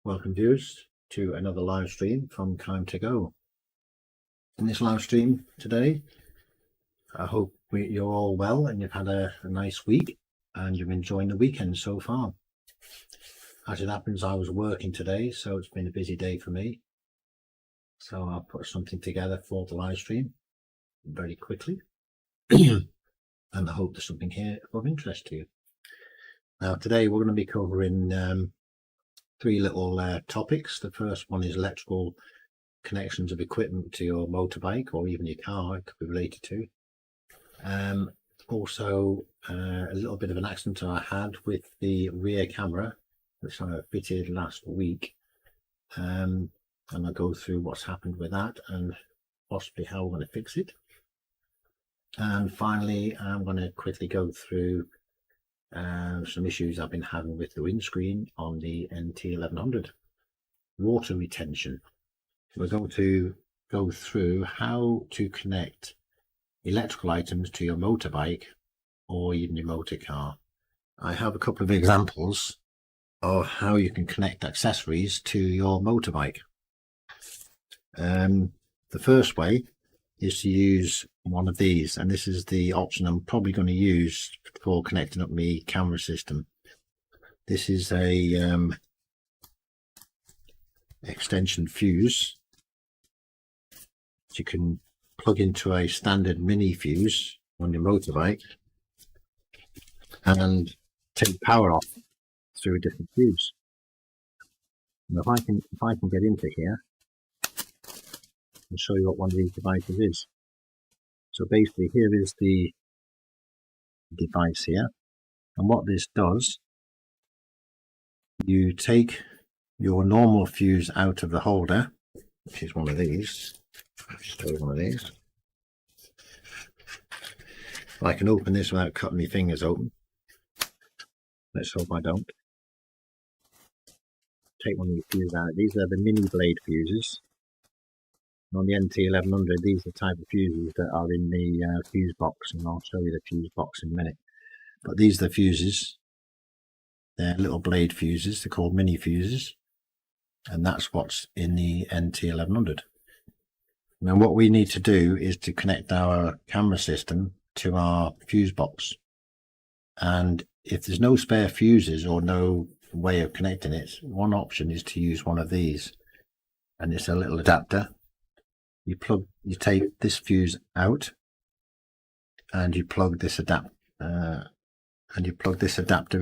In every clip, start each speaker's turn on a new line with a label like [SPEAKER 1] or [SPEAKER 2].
[SPEAKER 1] Welcome viewers to another live stream from Time to Go. In this live stream today, I hope you're all well and you've had a nice week and you're enjoying the weekend so far. As it happens, I was working today, so it's been a busy day for me. So I'll put something together for the live stream very quickly. And I hope there's something here of interest to you. Now today we're going to be covering three little topics. The first one is electrical connections of equipment to your motorbike or even your car, it could be related to. Also a little bit of an accident I had with the rear camera, which I fitted last week, and I'll go through what's happened with that and possibly how we're going to fix it. And finally, I'm going to quickly go through some issues I've been having with the windscreen on the NT1100. Water retention. We're going to go through how to connect electrical items to your motorbike or even your motor car. I have a couple of examples of how you can connect accessories to your motorbike. The first way is to use one of these, and this is the option I'm probably going to use for connecting up my camera system. This is a extension fuse that you can plug into a standard mini fuse on your motorbike and take power off through a different fuse. And if I can get into here and show you what one of these devices is. So basically here is the device here, and what this does, you take your normal fuse out of the holder, which is one of these. I'll show you one of these. I can open this without cutting my fingers open. Let's hope I don't. Take one of the fuses out. These are the mini blade fuses. On the NT1100, these are the type of fuses that are in the fuse box, and I'll show you the fuse box in a minute. But these are the fuses. They're little blade fuses. They're called mini fuses, and that's what's in the NT1100. Now what we need to do is to connect our camera system to our fuse box, and if there's no spare fuses or no way of connecting it, one option is to use one of these, and it's a little adapter. You take this fuse out, and you plug this adapter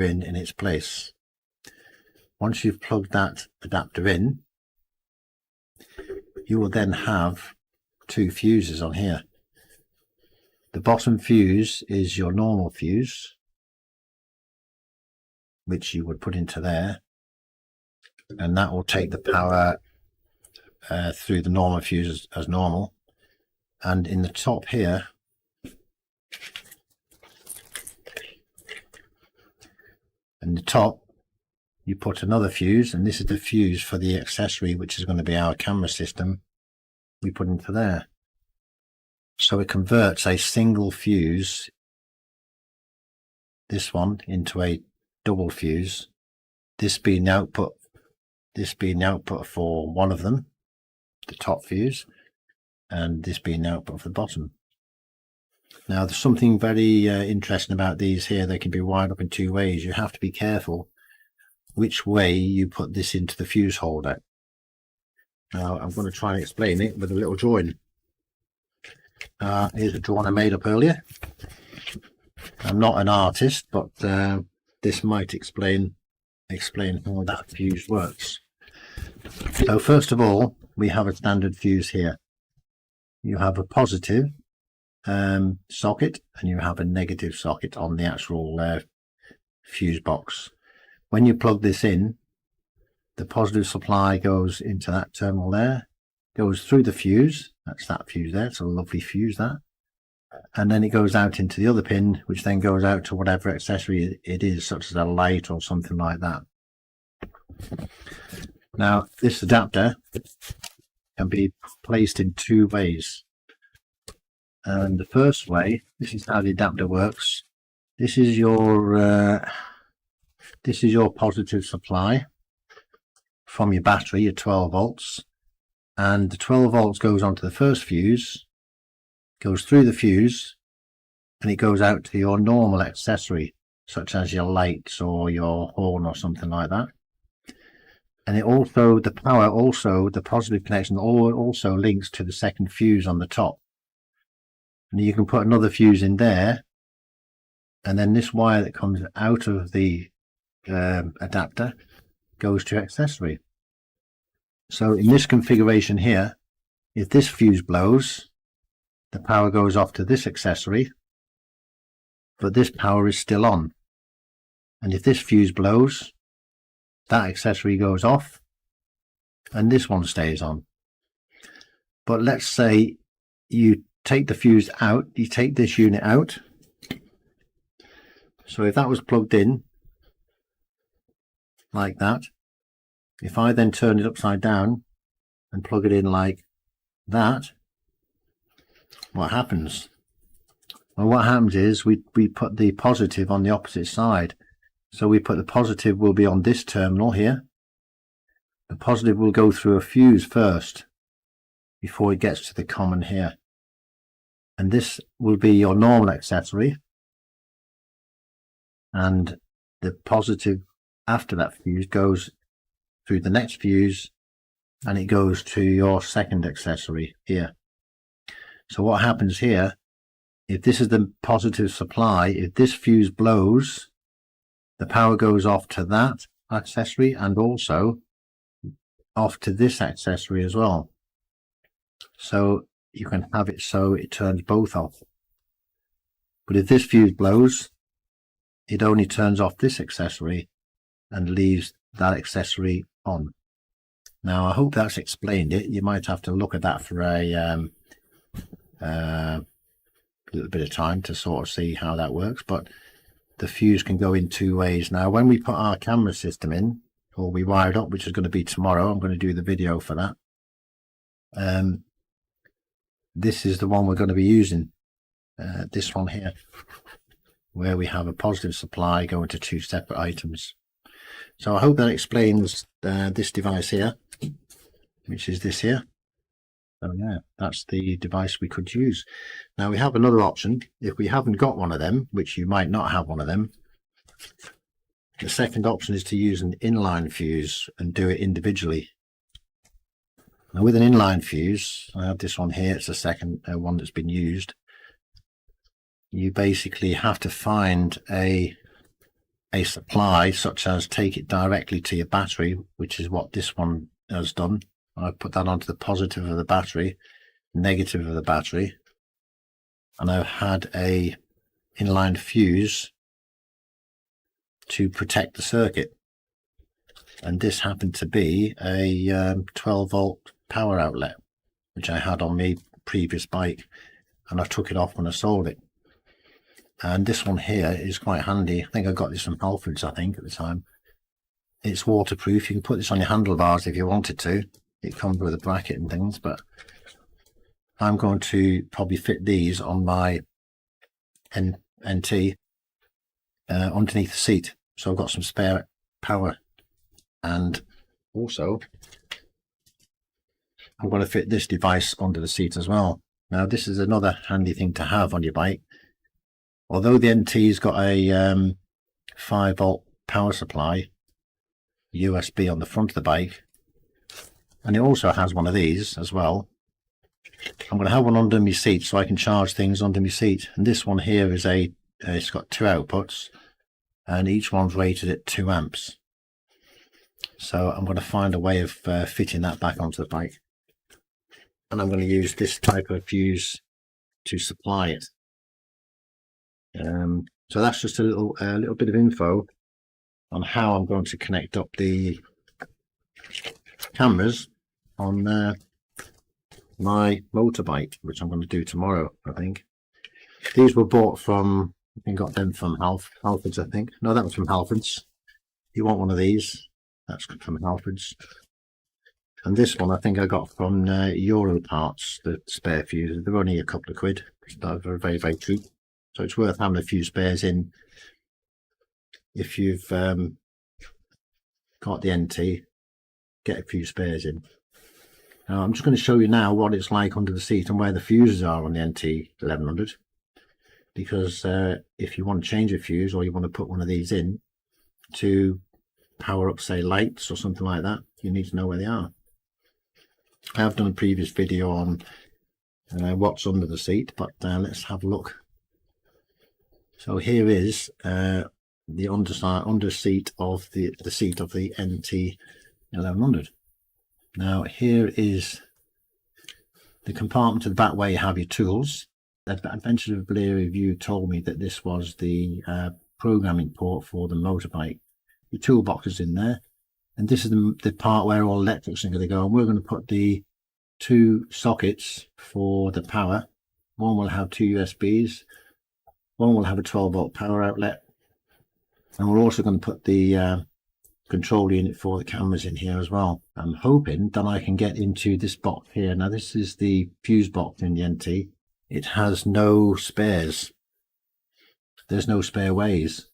[SPEAKER 1] in its place. Once you've plugged that adapter in, you will then have two fuses on here. The bottom fuse is your normal fuse, which you would put into there, and that will take the power through the normal fuse as normal. And in the top here, you put another fuse, and this is the fuse for the accessory, which is going to be our camera system. We put into there, so it converts a single fuse, this one, into a double fuse, this being the output for one of them, the top fuse, and this being the output for the bottom. Now there's something very interesting about these here. They can be wired up in two ways. You have to be careful which way you put this into the fuse holder. Now I'm going to try and explain it with a little drawing. Here's a drawing I made up earlier. I'm not an artist, but this might explain how that fuse works. So first of all, we have a standard fuse here. You have a positive socket and you have a negative socket on the actual fuse box. When you plug this in, the positive supply goes into that terminal there, goes through the fuse, that's that fuse there, it's a lovely fuse that, and then it goes out into the other pin, which then goes out to whatever accessory it is, such as a light or something like that. Now this adapter can be placed in two ways, and the first way, this is how the adapter works. This is your positive supply from your battery, your 12 volts, and the 12 volts goes onto the first fuse, goes through the fuse, and it goes out to your normal accessory, such as your lights or your horn or something like that. And it also, the power also, the positive connection also links to the second fuse on the top. And you can put another fuse in there, and then this wire that comes out of the adapter goes to accessory. So in this configuration here, if this fuse blows, the power goes off to this accessory, but this power is still on. And if this fuse blows, that accessory goes off and this one stays on. But let's say you take the fuse out, you take this unit out. So if that was plugged in like that, if I then turn it upside down and plug it in like that, what happens? Well, what happens is we put the positive on the opposite side. So we put the positive will be on this terminal here. The positive will go through a fuse first before it gets to the common here. And this will be your normal accessory. And the positive after that fuse goes through the next fuse and it goes to your second accessory here. So what happens here, if this is the positive supply, if this fuse blows, the power goes off to that accessory and also off to this accessory as well. So you can have it so it turns both off. But if this fuse blows, it only turns off this accessory and leaves that accessory on. Now I hope that's explained it. You might have to look at that for a little bit of time to sort of see how that works, but the fuse can go in two ways. Now when we put our camera system in, or we wire it up, which is going to be tomorrow, I'm going to do the video for that. This is the one we're going to be using, this one here, where we have a positive supply going to two separate items. So I hope that explains this device here, which is this here. So yeah, that's the device we could use. Now we have another option. If we haven't got one of them, which you might not have one of them, the second option is to use an inline fuse and do it individually. Now with an inline fuse, I have this one here, it's the second one that's been used. You basically have to find a supply, such as take it directly to your battery, which is what this one has done. I put that onto the positive of the battery, negative of the battery, and I've had a inline fuse to protect the circuit. And this happened to be a 12 volt power outlet, which I had on my previous bike, and I took it off when I sold it. And this one here is quite handy. I think I got this from Halfords, I think, at the time. It's waterproof. You can put this on your handlebars if you wanted to. It comes with a bracket and things, but I'm going to probably fit these on my NT underneath the seat. So I've got some spare power. And also, I'm going to fit this device under the seat as well. Now, this is another handy thing to have on your bike. Although the NT's got a 5 volt power supply, USB on the front of the bike, and it also has one of these as well. I'm going to have one under my seat so I can charge things under my seat. And this one here is it's got two outputs, and each one's rated at 2 amps. So I'm going to find a way of fitting that back onto the bike. And I'm going to use this type of fuse to supply it. So that's just a little bit of info on how I'm going to connect up the cameras on my motorbike, which I'm going to do tomorrow, I think. These were bought from, I think got them from Halfords, I think. No, that was from Halfords. You want one of these? That's from Halfords. And this one I think I got from Euro Parts, the spare fuses. They're only a couple of quid. They're very, very cheap. So it's worth having a few spares in if you've got the NT get a few spares in. Now I'm just going to show you now what it's like under the seat and where the fuses are on the NT1100, because if you want to change a fuse or you want to put one of these in to power up, say, lights or something like that, you need to know where they are. I have done a previous video on what's under the seat, but let's have a look. So here is the under seat of the seat of the NT1100. Now here is the compartment at the back where you have your tools. The Adventures of Bleary review told me that this was the programming port for the motorbike. Your toolbox is in there, and this is the part where all electrics are going to go, and we're going to put the 2 sockets for the power. One will have 2 USBs, one will have a 12-volt power outlet, and we're also going to put the control unit for the cameras in here as well. I'm hoping that I can get into this box here. Now this is the fuse box in the NT. It has no spares. There's no spare ways.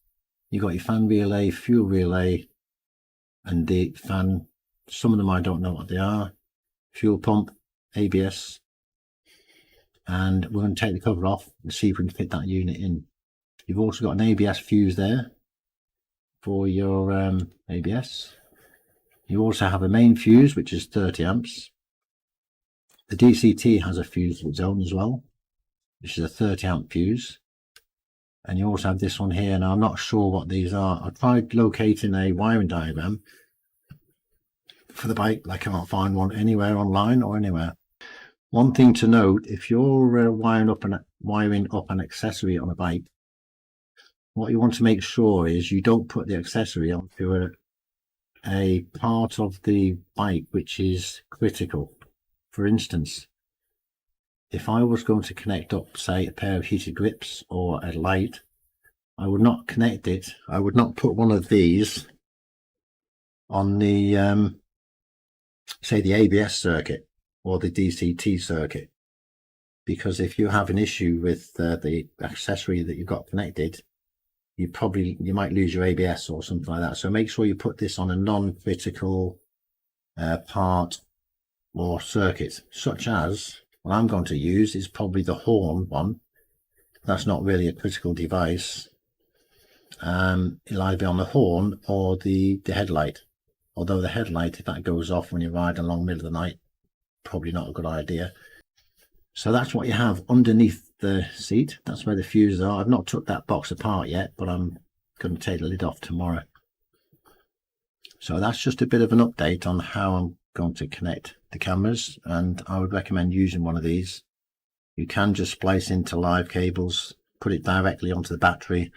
[SPEAKER 1] You've got your fan relay, fuel relay, and the fan. Some of them I don't know what they are. Fuel pump, ABS, and we're going to take the cover off and see if we can fit that unit in. You've also got an ABS fuse there for your ABS. You also have a main fuse, which is 30 amps. The DCT has a fuse of its own as well, which is a 30 amp fuse. And you also have this one here. Now I'm not sure what these are. I tried locating a wiring diagram for the bike, I can't find one anywhere online or anywhere. One thing to note, if you're wiring up an accessory on a bike, what you want to make sure is you don't put the accessory onto a part of the bike which is critical. For instance, if I was going to connect up, say, a pair of heated grips or a light, I would not connect it. I would not put one of these on the say the ABS circuit or the DCT circuit, because if you have an issue with the accessory that you've got connected, you might lose your ABS or something like that. So make sure you put this on a non-critical part or circuit, such as what I'm going to use is probably the horn one. That's not really a critical device. It'll either be on the horn or the headlight. Although the headlight, if that goes off when you're riding along the middle of the night, probably not a good idea. So that's what you have underneath the seat. That's where the fuses are. I've not took that box apart yet, but I'm going to take the lid off tomorrow. So that's just a bit of an update on how I'm going to connect the cameras, and I would recommend using one of these. You can just splice into live cables, put it directly onto the battery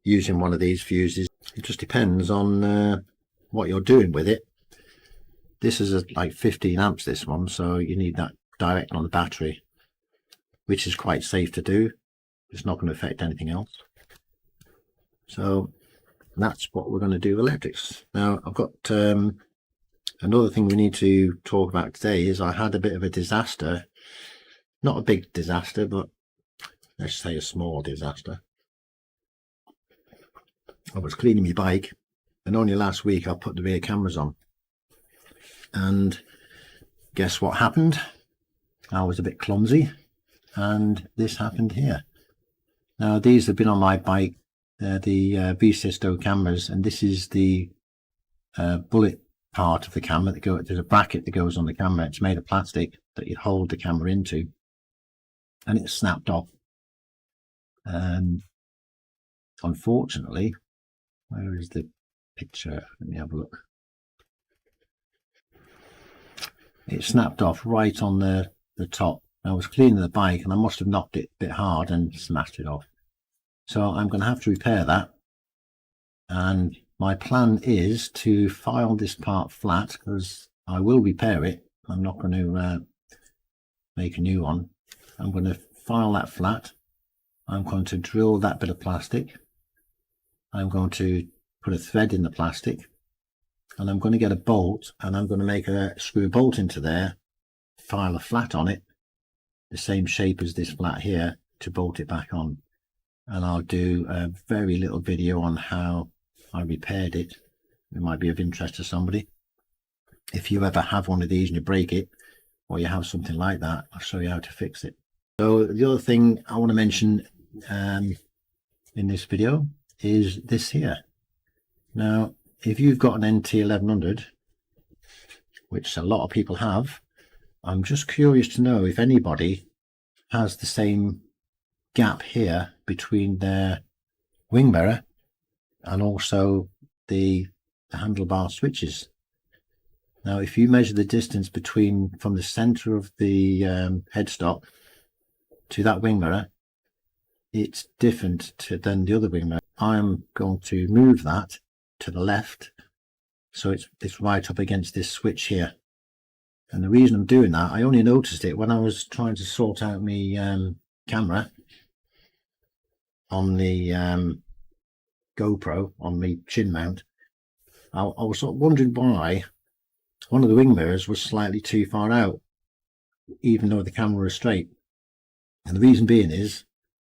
[SPEAKER 1] using one of these fuses. It just depends on what you're doing with it. This is like 15 amps, this one, so you need that direct on the battery, which is quite safe to do. It's not going to affect anything else. So that's what we're going to do with electrics. Now I've got another thing we need to talk about today is I had a bit of a disaster. Not a big disaster, but let's say a small disaster. I was cleaning my bike, and only last week I put the rear cameras on, and guess what happened? I was a bit clumsy, and this happened here. Now these have been on my bike, the V-Sisto cameras, and this is the bullet part of the camera that there's a bracket that goes on the camera. It's made of plastic that you hold the camera into, and it snapped off. Unfortunately, where is the picture? Let me have a look. It snapped off right on the top. I was cleaning the bike and I must have knocked it a bit hard and smashed it off. So I'm going to have to repair that, and my plan is to file this part flat, because I will repair it. I'm not going to make a new one. I'm going to file that flat. I'm going to drill that bit of plastic. I'm going to put a thread in the plastic, and I'm going to get a bolt, and I'm going to make a screw bolt into there, file a flat on it, the same shape as this flat here, to bolt it back on. And I'll do a very little video on how I repaired it. It might be of interest to somebody. if you ever have one of these and you break it, or you have something like that, I'll show you how to fix it. So the other thing I want to mention in this video is this here. Now, if you've got an NT 1100, which a lot of people have, I'm just curious to know if anybody has the same gap here between their wing mirror and also the handlebar switches. Now, if you measure the distance from the center of the headstock to that wing mirror, it's different than the other wing mirror. I'm going to move that to the left so it's right up against this switch here. And the reason I'm doing that, I only noticed it when I was trying to sort out my camera on the GoPro on my chin mount. I was sort of wondering why one of the wing mirrors was slightly too far out, even though the camera was straight. And the reason being is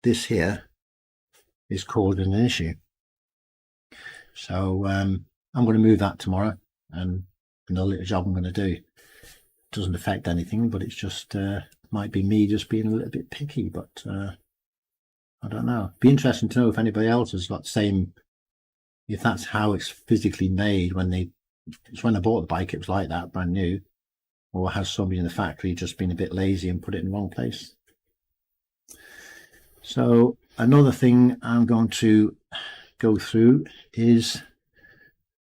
[SPEAKER 1] this here is causing an issue. So I'm going to move that tomorrow, and another little job I'm going to do. It doesn't affect anything, but it's just might be me just being a little bit picky, but I don't know. It'd be interesting to know if anybody else has got the same, if that's how it's physically made when I bought the bike, it was like that, brand new, or has somebody in the factory just been a bit lazy and put it in the wrong place. So another thing I'm going to go through is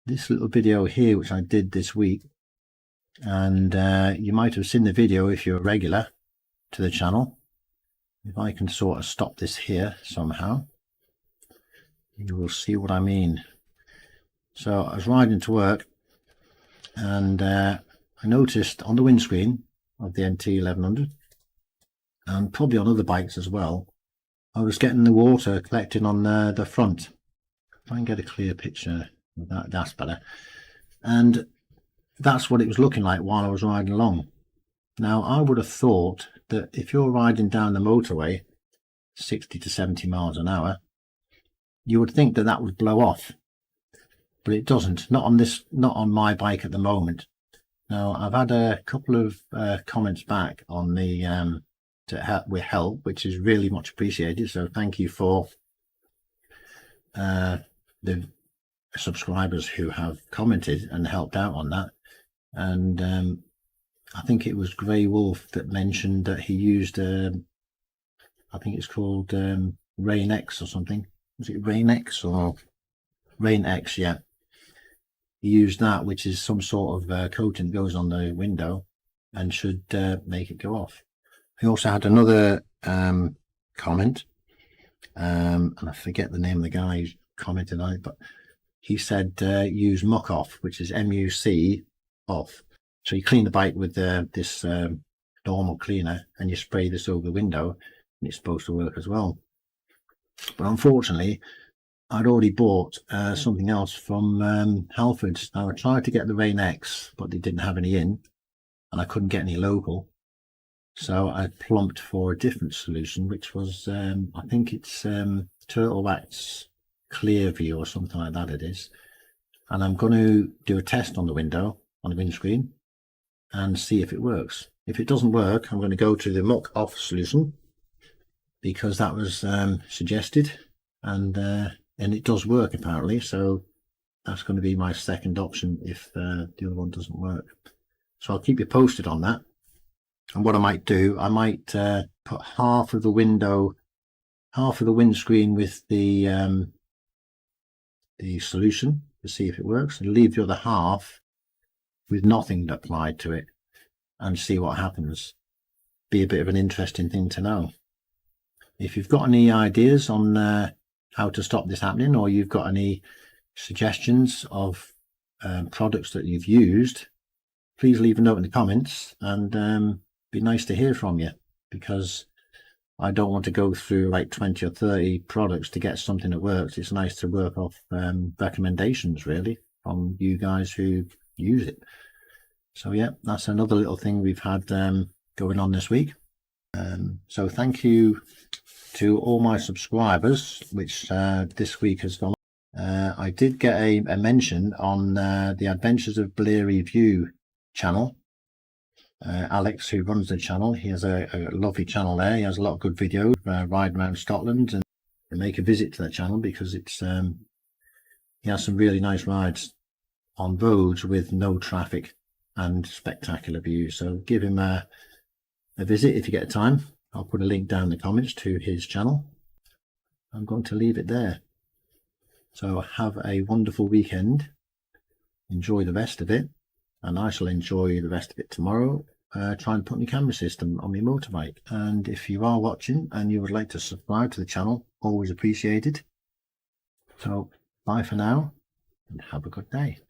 [SPEAKER 1] this little video here, which I did this week. And you might have seen the video if you're a regular to the channel. If I can sort of stop this here somehow, you will see what I mean. So I was riding to work, and I noticed on the windscreen of the NT 1100, and probably on other bikes as well, I was getting the water collecting on the front. If I can get a clear picture of that, that's better. And that's what it was looking like while I was riding along. Now, I would have thought that if you're riding down the motorway 60 to 70 miles an hour, you would think that would blow off, but it doesn't. Not on my bike at the moment. Now, I've had a couple of comments back on the with help, which is really much appreciated. So thank you for the subscribers who have commented and helped out on that. And I think it was Grey Wolf that mentioned that he used I think it's called Rain X or something. Was it Rain X or Rain X? Yeah, he used that, which is some sort of coating that goes on the window and should make it go off. He also had another comment, and I forget the name of the guy who commented on it, but he said use muck off, which is MUC off. So you clean the bike with this normal cleaner, and you spray this over the window, and it's supposed to work as well. But unfortunately, I'd already bought something else from Halfords. Now, I tried to get the Rain X, but they didn't have any in, and I couldn't get any local. So I plumped for a different solution, which was, I think it's Turtle Wax Clearview or something like that it is. And I'm going to do a test on the window, on the windscreen, and see if it works. If it doesn't work, I'm going to go to the muck off solution, because that was suggested, and it does work apparently. So that's going to be my second option if the other one doesn't work. So I'll keep you posted on that. And what I might do, I might put half of the windscreen with the solution to see if it works, and leave the other half with nothing applied to it and see what happens. Be a bit of an interesting thing to know. If you've got any ideas on how to stop this happening, or you've got any suggestions of products that you've used, please leave a note in the comments, and be nice to hear from you, because I don't want to go through like 20 or 30 products to get something that works. It's nice to work off recommendations really from you guys who use it. So yeah, that's another little thing we've had going on this week. So thank you to all my subscribers, which this week has gone. I did get a mention on the Adventures of Bleary View channel. Alex, who runs the channel, he has a lovely channel there. He has a lot of good videos riding around Scotland, and make a visit to that channel because it's he has some really nice rides on roads with no traffic and spectacular views. So give him a visit if you get time. I'll put a link down in the comments to his channel. I'm going to leave it there. So have a wonderful weekend. Enjoy the rest of it, and I shall enjoy the rest of it tomorrow. Trying to put my camera system on my motorbike. And if you are watching and you would like to subscribe to the channel, always appreciated. So bye for now and have a good day.